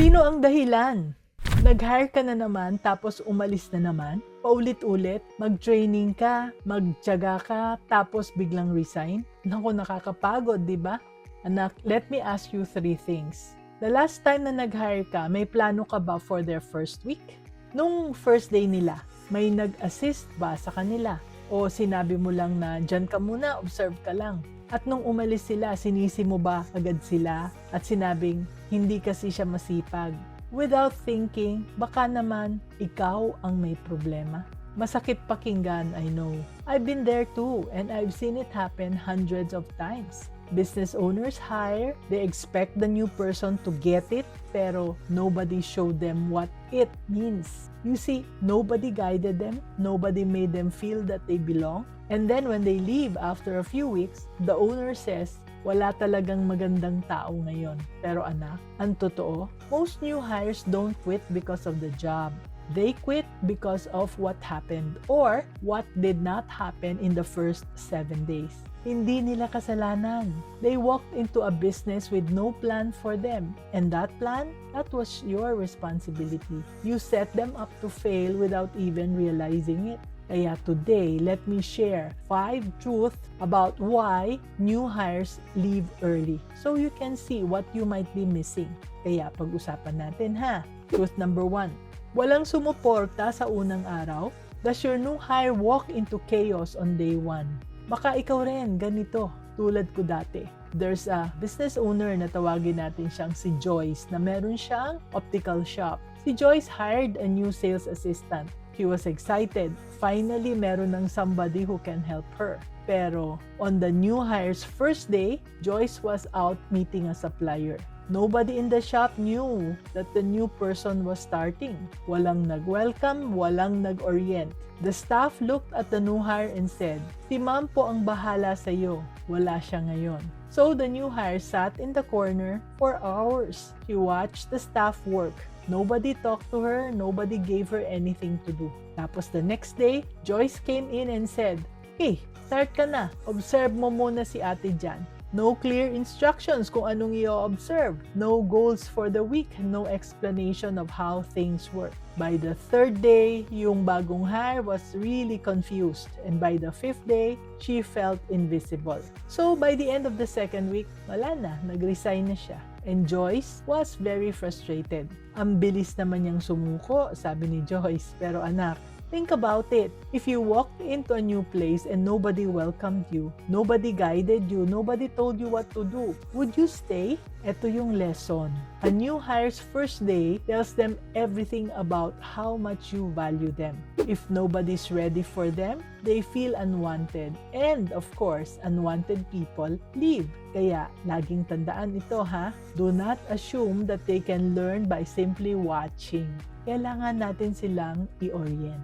Sino ang dahilan? Nag-hire ka na naman tapos umalis na naman? Paulit-ulit, mag-training ka, magtiyaga ka, tapos biglang resign? Naku, nakakapagod, di ba? Anak, let me ask you 3 things. The last time na nag-hire ka, may plano ka ba for their first week? Nung first day nila, may nag-assist ba sa kanila? O sinabi mo lang na dyan ka muna, observe ka lang? At nung umalis sila, sinisi mo ba agad sila at sinabing hindi kasi siya masipag? Without thinking, baka naman ikaw ang may problema. Masakit pakinggan, I know. I've been there too and I've seen it happen hundreds of times. Business owners hire, they expect the new person to get it, pero nobody showed them what it means. You see, nobody guided them, nobody made them feel that they belong. And then when they leave after a few weeks, the owner says, wala talagang magandang tao ngayon. Pero anak, ang totoo, most new hires don't quit because of the job. They quit because of what happened or what did not happen in the first 7 days. Hindi nila kasalanan. They walked into a business with no plan for them. And that plan, that was your responsibility. You set them up to fail without even realizing it. Kaya today, let me share 5 truths about why new hires leave early. So you can see what you might be missing. Kaya pag-usapan natin ha. Truth number 1. Walang sumuporta sa unang araw. Does your new hire walk into chaos on day 1? Baka ikaw rin, ganito, tulad ko dati. There's a business owner na tawagin natin siyang si Joyce na meron siyang optical shop. Si Joyce hired a new sales assistant. She was excited. Finally, meron ng somebody who can help her. Pero on the new hire's first day, Joyce was out meeting a supplier. Nobody in the shop knew that the new person was starting. Walang nag-welcome, walang nag-orient. The staff looked at the new hire and said, "Si ma'am po ang bahala sa iyo. Wala siya ngayon." So the new hire sat in the corner for hours. She watched the staff work. Nobody talked to her, nobody gave her anything to do. Tapos the next day, Joyce came in and said, "Hey, start ka na. Observe mo muna si ate dyan." No clear instructions kung anong i-observe. No goals for the week. No explanation of how things work. By the 3rd day, yung bagong hire was really confused. And by the 5th day, she felt invisible. So by the end of the 2nd week, wala na. Nag-resign na siya. And Joyce was very frustrated. Ang bilis naman niyang sumuko, sabi ni Joyce. Pero anak, think about it. If you walked into a new place and nobody welcomed you, nobody guided you, nobody told you what to do, would you stay? Ito yung lesson. A new hire's first day tells them everything about how much you value them. If nobody's ready for them, they feel unwanted. And of course, unwanted people leave. Kaya, laging tandaan ito ha. Do not assume that they can learn by simply watching. Kailangan natin silang i-orient.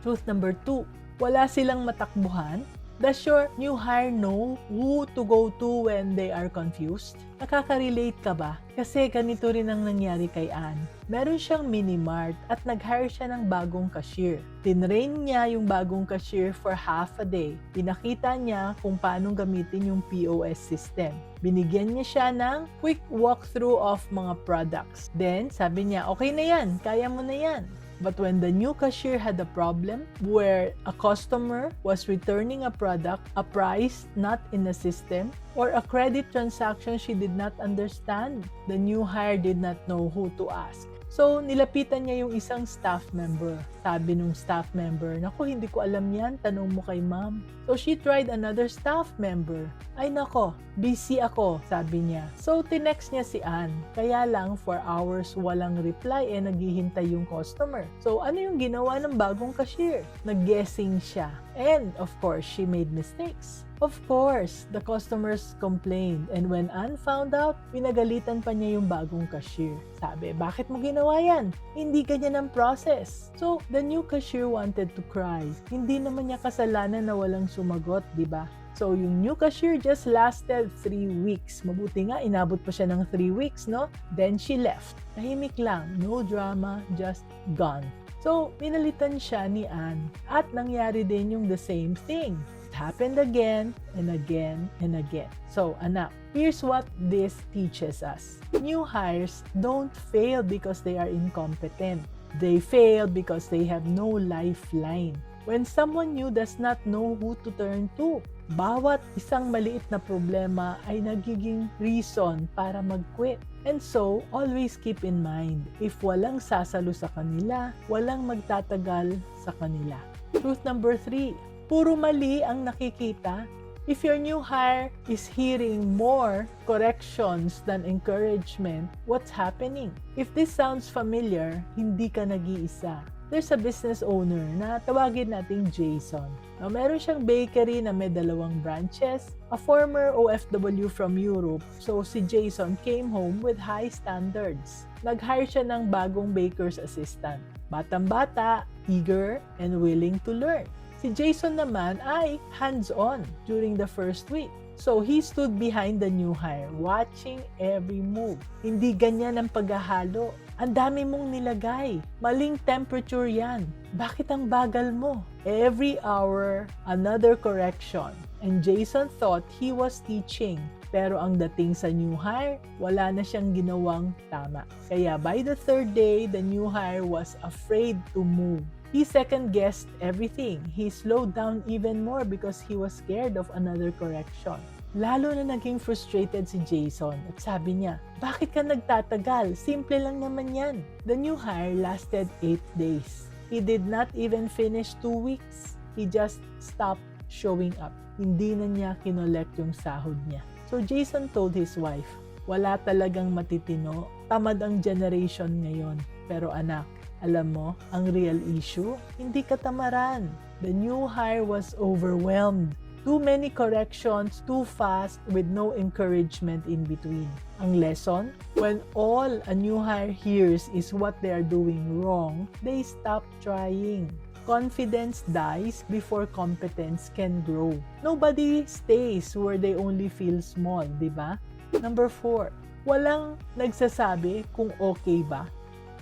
Truth number 2, wala silang matakbuhan. Does your new hire know who to go to when they are confused? Nakaka-relate ka ba? Kasi ganito rin ang nangyari kay Ann. Meron siyang mini-mart at nag-hire siya ng bagong cashier. Tinrain niya yung bagong cashier for half a day. Pinakita niya kung paano gamitin yung POS system. Binigyan niya siya ng quick walkthrough of mga products. Then, sabi niya, okay na yan, kaya mo na yan. But when the new cashier had a problem where a customer was returning a product, a price not in the system, or a credit transaction she did not understand, the new hire did not know who to ask. So, nilapitan niya yung isang staff member. Sabi nung staff member, "Naku, hindi ko alam yan, tanong mo kay ma'am." So, she tried another staff member. "Ay nako, busy ako," sabi niya. So, tinext niya si Ann. Kaya lang, for hours walang reply naghihintay yung customer. So, ano yung ginawa ng bagong cashier? Nag-guessing siya. And, of course, she made mistakes. Of course, the customers complained and when Ann found out, pinagalitan pa niya yung bagong cashier. Sabi, "Bakit mo ginawa yan? Hindi ganyan ang process." So, the new cashier wanted to cry. Hindi naman niya kasalanan na walang sumagot, di ba? So, yung new cashier just lasted 3 weeks. Mabuti nga, inabot pa siya ng 3 weeks, no? Then she left. Tahimik lang, no drama, just gone. So, pinalitan siya ni Ann at nangyari din yung the same thing. happened again and again and again. So, anak, here's what this teaches us. New hires don't fail because they are incompetent. They fail because they have no lifeline. When someone new does not know who to turn to, bawat isang maliit na problema ay nagiging reason para mag-quit. And so, always keep in mind, if walang sasalo sa kanila, walang magtatagal sa kanila. Truth number 3, puro mali ang nakikita. If your new hire is hearing more corrections than encouragement, what's happening? If this sounds familiar, hindi ka nag-iisa. There's a business owner na tawagin nating Jason. Now, meron siyang bakery na may 2 branches, a former OFW from Europe. So, si Jason came home with high standards. Nag-hire siya ng bagong baker's assistant. Batang-bata, eager, and willing to learn. Si Jason naman ay hands-on during the first week. So, he stood behind the new hire, watching every move. Hindi ganyan ang paghahalo. Ang dami mong nilagay. Maling temperature yan. Bakit ang bagal mo? Every hour, another correction. And Jason thought he was teaching. Pero ang dating sa new hire, wala na siyang ginawang tama. Kaya by the 3rd day, the new hire was afraid to move. He second-guessed everything. He slowed down even more because he was scared of another correction. Lalo na naging frustrated si Jason at sabi niya, bakit ka nagtatagal? Simple lang naman yan. The new hire lasted 8 days. He did not even finish 2 weeks. He just stopped showing up. Hindi na niya kinolect yung sahod niya. So Jason told his wife, wala talagang matitino. Tamad ang generation ngayon. Pero anak, alam mo, ang real issue, hindi katamaran. The new hire was overwhelmed. Too many corrections, too fast, with no encouragement in between. Ang lesson, when all a new hire hears is what they are doing wrong, they stop trying. Confidence dies before competence can grow. Nobody stays where they only feel small, di ba? Number 4, walang nagsasabi kung okay ba.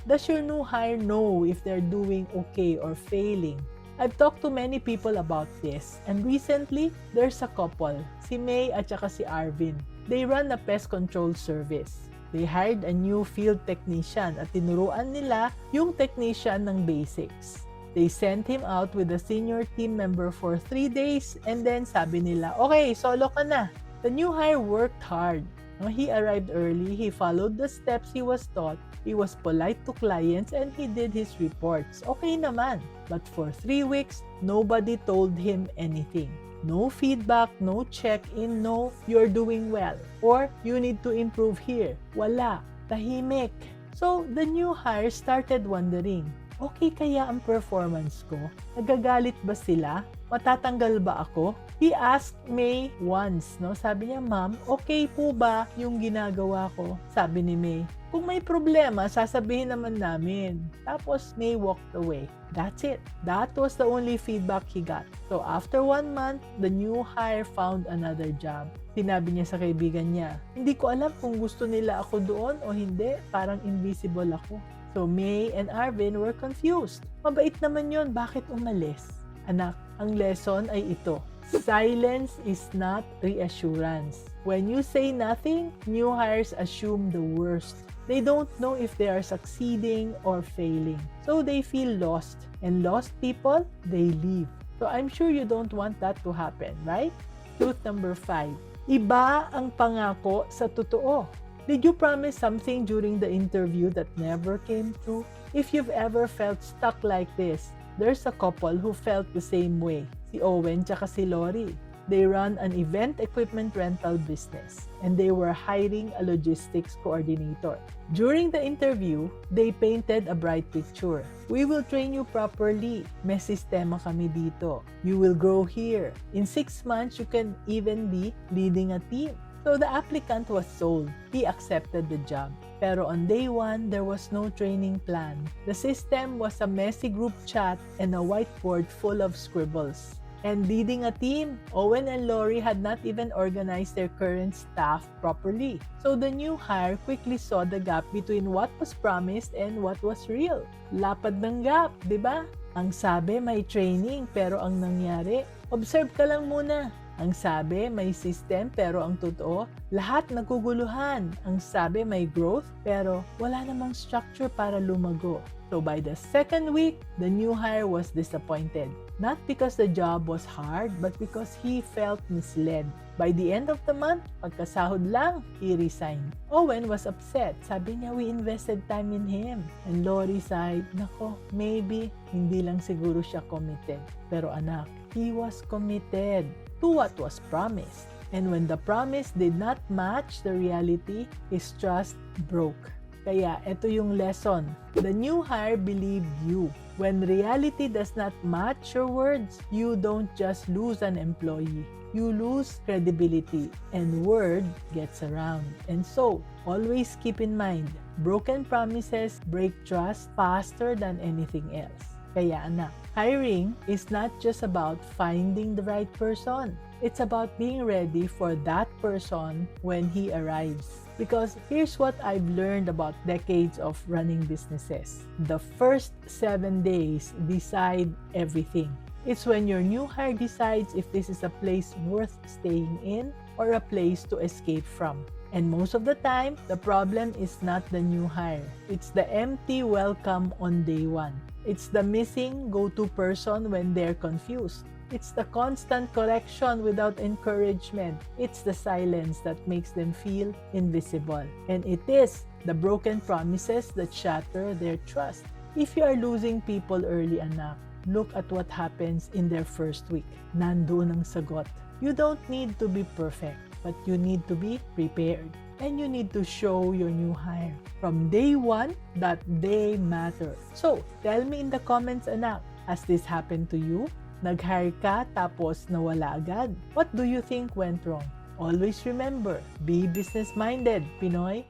Does your new hire know if they're doing okay or failing? I've talked to many people about this, and recently, there's a couple, si May at saka si Arvin. They run a pest control service. They hired a new field technician at tinuruan nila yung technician ng basics. They sent him out with a senior team member for 3 days and then sabi nila, okay, solo ka na. The new hire worked hard. He arrived early, he followed the steps he was taught, he was polite to clients, and he did his reports. Okay naman. But for 3 weeks, nobody told him anything. No feedback, no check-in, no, you're doing well. Or, you need to improve here. Wala. Tahimik. So, the new hire started wondering, okay kaya ang performance ko? Nagagalit ba sila? Matatanggal ba ako? He asked May once, no? Sabi niya, Ma'am, okay po ba yung ginagawa ko? Sabi ni May, kung may problema, sasabihin naman namin. Tapos May walked away. That's it. That was the only feedback he got. So after 1 month, the new hire found another job. Sinabi niya sa kaibigan niya, hindi ko alam kung gusto nila ako doon o hindi. Parang invisible ako. So May and Arvin were confused. Mabait naman yun, bakit umalis? Anak, ang lesson ay ito. Silence is not reassurance. When you say nothing, new hires assume the worst. They don't know if they are succeeding or failing. So they feel lost. And lost people, they leave. So I'm sure you don't want that to happen, right? Truth number 5. Iba ang pangako sa totoo. Did you promise something during the interview that never came true? If you've ever felt stuck like this, there's a couple who felt the same way. Si Owen tsaka si Lori. They run an event equipment rental business and they were hiring a logistics coordinator. During the interview, they painted a bright picture. We will train you properly. May sistema kami dito. You will grow here. In 6 months, you can even be leading a team. So the applicant was sold. He accepted the job. Pero on day 1, there was no training plan. The system was a messy group chat and a whiteboard full of scribbles. And leading a team, Owen and Lori had not even organized their current staff properly. So the new hire quickly saw the gap between what was promised and what was real. Lapad ng gap, di ba? Ang sabi may training pero ang nangyari, observe ka lang muna. Ang sabi may system pero ang totoo, lahat naguguluhan. Ang sabi may growth pero wala namang structure para lumago. So by the second week, the new hire was disappointed. Not because the job was hard, but because he felt misled. By the end of the month, pagkasahod lang, he resigned. Owen was upset. Sabi niya, we invested time in him. And Lori sighed, nako, maybe hindi lang siguro siya committed. Pero anak, he was committed to what was promised. And when the promise did not match the reality, his trust broke. Kaya ito yung lesson. The new hire believed you. When reality does not match your words, you don't just lose an employee. You lose credibility and word gets around. And so, always keep in mind, broken promises break trust faster than anything else. Kaya anak, hiring is not just about finding the right person. It's about being ready for that person when he arrives. Because here's what I've learned about decades of running businesses. The first 7 days decide everything. It's when your new hire decides if this is a place worth staying in or a place to escape from. And most of the time, the problem is not the new hire. It's the empty welcome on day one. It's the missing go-to person when they're confused. It's the constant correction without encouragement. It's the silence that makes them feel invisible. And it is the broken promises that shatter their trust. If you are losing people early, anak, look at what happens in their first week. Nandoon ang sagot. You don't need to be perfect, but you need to be prepared. And you need to show your new hire from day one that they matter. So, tell me in the comments, anak, has this happened to you? Nag-hire ka tapos nawala agad? What do you think went wrong? Always remember, be business-minded, Pinoy.